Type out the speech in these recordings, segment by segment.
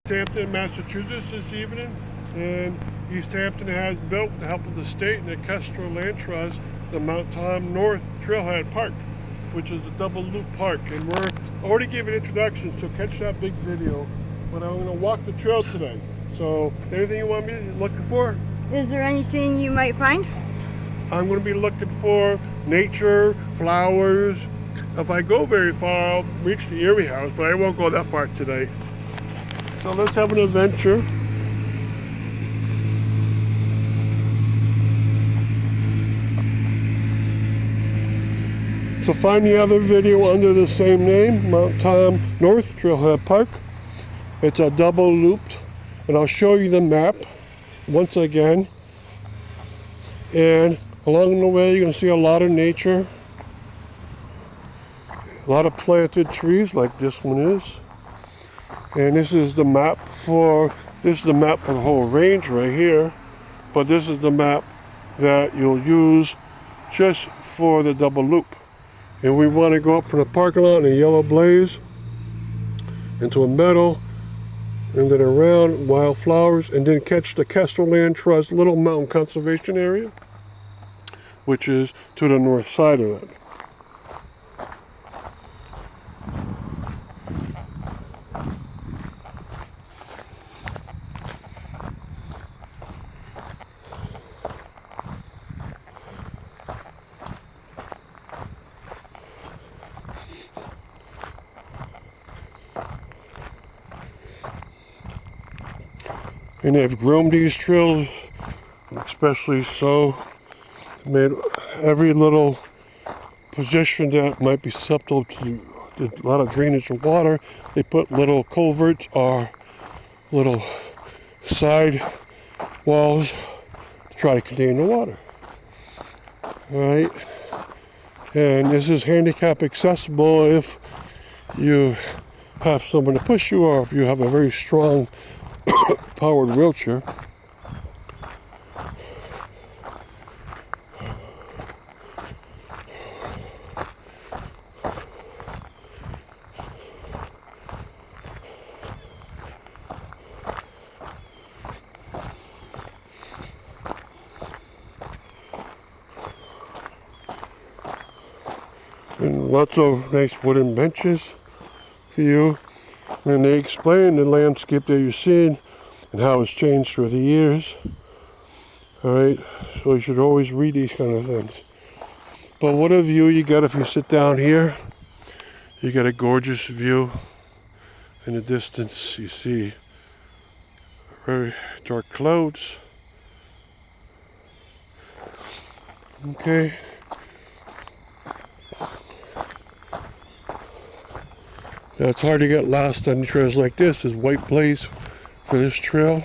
Easthampton, Massachusetts this evening, and Easthampton has built, with the help of the state and the Kestrel Land Trust, the Mount Tom North Trailhead Park, which is a double loop park, and we're already giving introductions, so catch that big video. But I'm going to walk the trail today. So anything you want me to looking for? Is there anything you might find? I'm going to be looking for nature, flowers. If I go very far, I'll reach the Erie House, but I won't go that far today. So let's have an adventure. So find the other video under the same name, Mount Tom North Trailhead Park. It's a double looped, and I'll show you the map once again. And along the way, you're going to see a lot of nature, a lot of planted trees like this one is. And this is the map for the whole range right here, but this is the map that you'll use just for the double loop. And we want to go up from the parking lot in a yellow blaze into a meadow, and then around wildflowers, and then catch the Kestrel Land Trust Little Mountain Conservation Area, which is to the north side of that. And they've groomed these trails, especially so, made every little position that might be susceptible to a lot of drainage of water. They put little culverts or little side walls to try to contain the water. All right, and this is handicap accessible if you have someone to push you, or if you have a very strong powered wheelchair. And lots of nice wooden benches for you. And they explain the landscape that you're seeing and how it's changed through the years. Alright, so you should always read these kind of things. But what a view you get if you sit down here. You get a gorgeous view. In the distance you see very dark clouds. Okay. Now it's hard to get lost on trails like this. There's white blaze for this trail.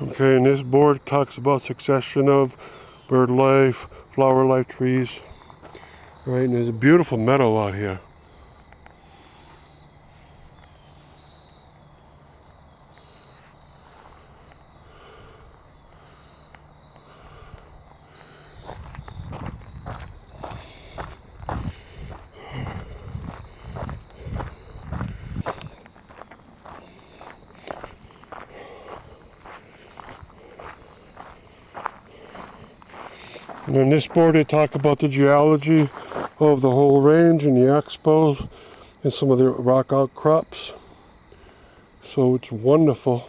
Okay, and this board talks about succession of bird life, flower life trees. Right, and there's a beautiful meadow out here. And on this board they talk about the geology of the whole range and the expo and some of the rock outcrops. So it's wonderful.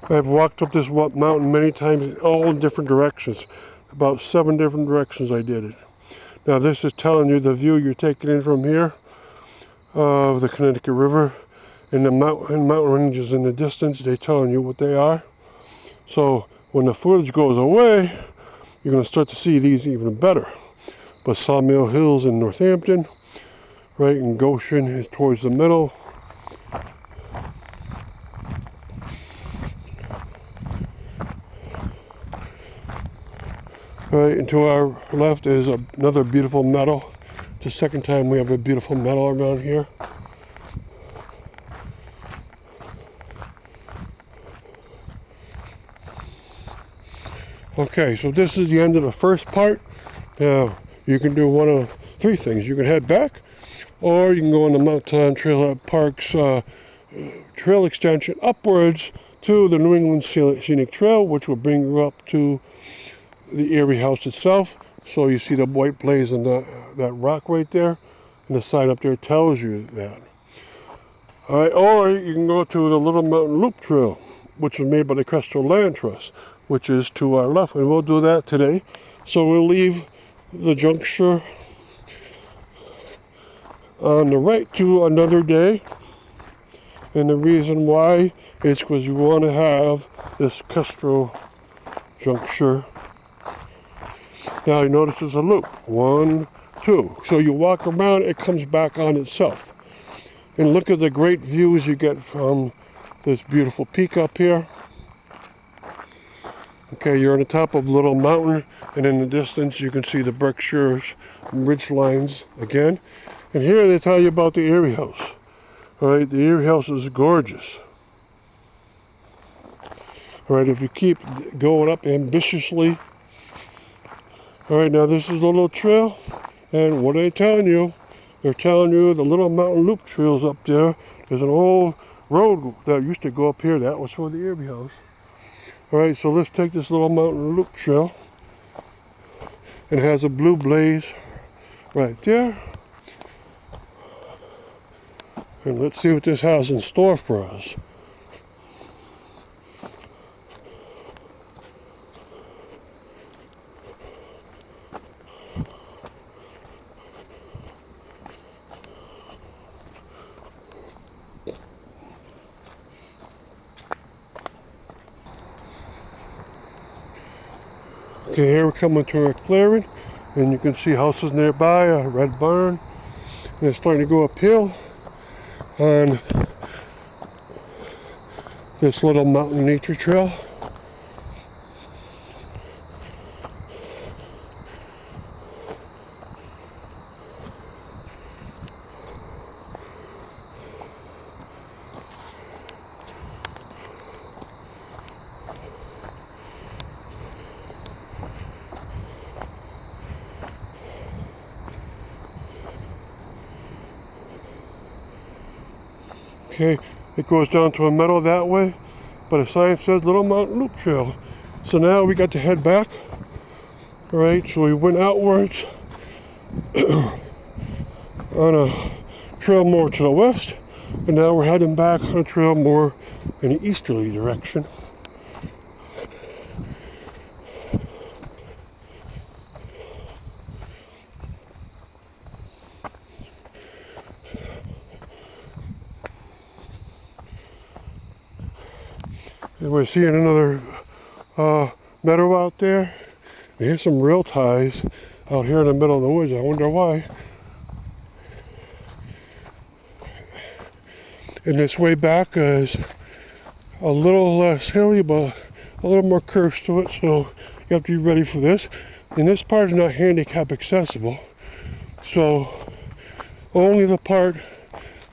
I've walked up this mountain many times, all in different directions. About 7 different directions I did it. Now this is telling you the view you're taking in from here of the Connecticut River, and the mountain ranges in the distance. They're telling you what they are. So when the footage goes away, you're going to start to see these even better. But Sawmill Hills in Northampton, right, and Goshen is towards the middle. Right, and to our left is another beautiful meadow. It's the second time we have a beautiful meadow around here. Okay, so this is the end of the first part. Now, you can do one of 3 things. You can head back, or you can go on the Mountain Trailhead Park's trail extension upwards to the New England Scenic Trail, which will bring you up to the Erie House itself. So you see the white blaze on that rock right there, and the sign up there tells you that. All right, or you can go to the Little Mountain Loop Trail, which is made by the Crestro Land Trust, which is to our left, and we'll do that today. So we'll leave the juncture on the right to another day, and the reason why is because you want to have this Crestro juncture. Now you notice there's a loop, 1, 2. So you walk around, it comes back on itself. And look at the great views you get from this beautiful peak up here. Okay, you're on the top of Little Mountain, and in the distance you can see the Berkshire ridge lines again. And here they tell you about the Erie House. All right, the Erie House is gorgeous. All right, if you keep going up ambitiously. All right, now this is the little trail, and what are they telling you? They're telling you the Little Mountain Loop Trail's up there. There's an old road that used to go up here. That was for the Erie House. All right, so let's take this Little Mountain Loop Trail, and it has a blue blaze right there. And let's see what this has in store for us. Okay, here we're coming to a clearing, and you can see houses nearby, a red barn, and it's starting to go uphill on this little mountain nature trail. Okay, it goes down to a meadow that way, but a sign says Little Mountain Loop Trail. So now we got to head back. All right, so we went outwards on a trail more to the west, and now we're heading back on a trail more in the easterly direction. And we're seeing another meadow out there. And here's some rail ties out here in the middle of the woods. I wonder why. And this way back is a little less hilly, but a little more curves to it, so you have to be ready for this. And this part is not handicap accessible, so only the part,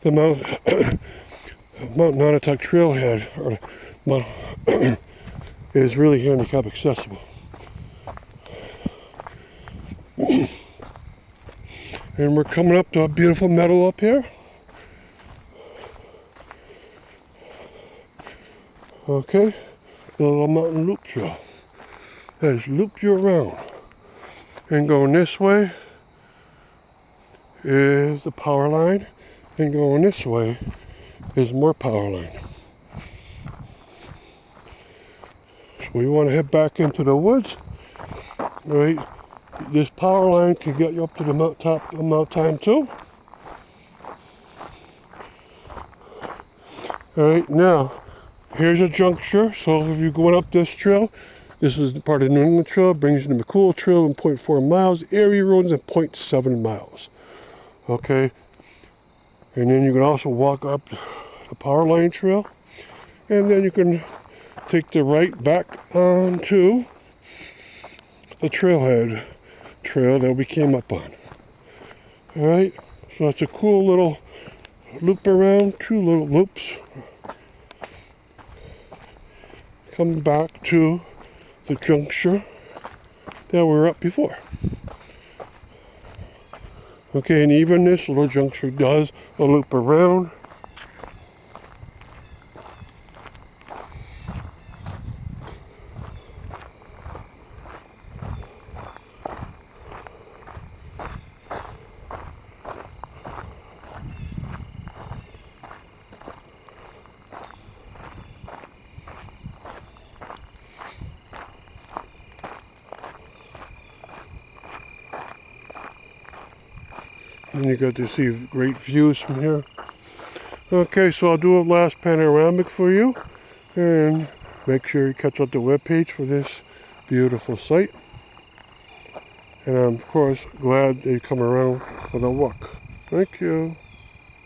the Mount Nonotuck Trailhead, or is really handicap accessible. And we're coming up to a beautiful meadow up here. Okay, the Little Mountain Loop Trail has looped you around. And going this way is the power line, and going this way is more power line. we want to head back into the woods. All right, this power line can get you up to the top of the mountain too. All right, now here's a juncture. So if you're going up this trail, this is part of the New England Trail, brings you to McCool Trail in 0.4 miles, area roads in 0.7 miles. Okay, and then you can also walk up the power line trail, and then you can take the right back onto the Trailhead trail that we came up on. All right, so it's a cool little loop around, 2 little loops. Come back to the juncture that we were up before. Okay, and even this little juncture does a loop around. And you got to see great views from here. Okay, so I'll do a last panoramic for you, and make sure you catch up the webpage for this beautiful site. And I'm of course glad they come around for the walk. Thank you.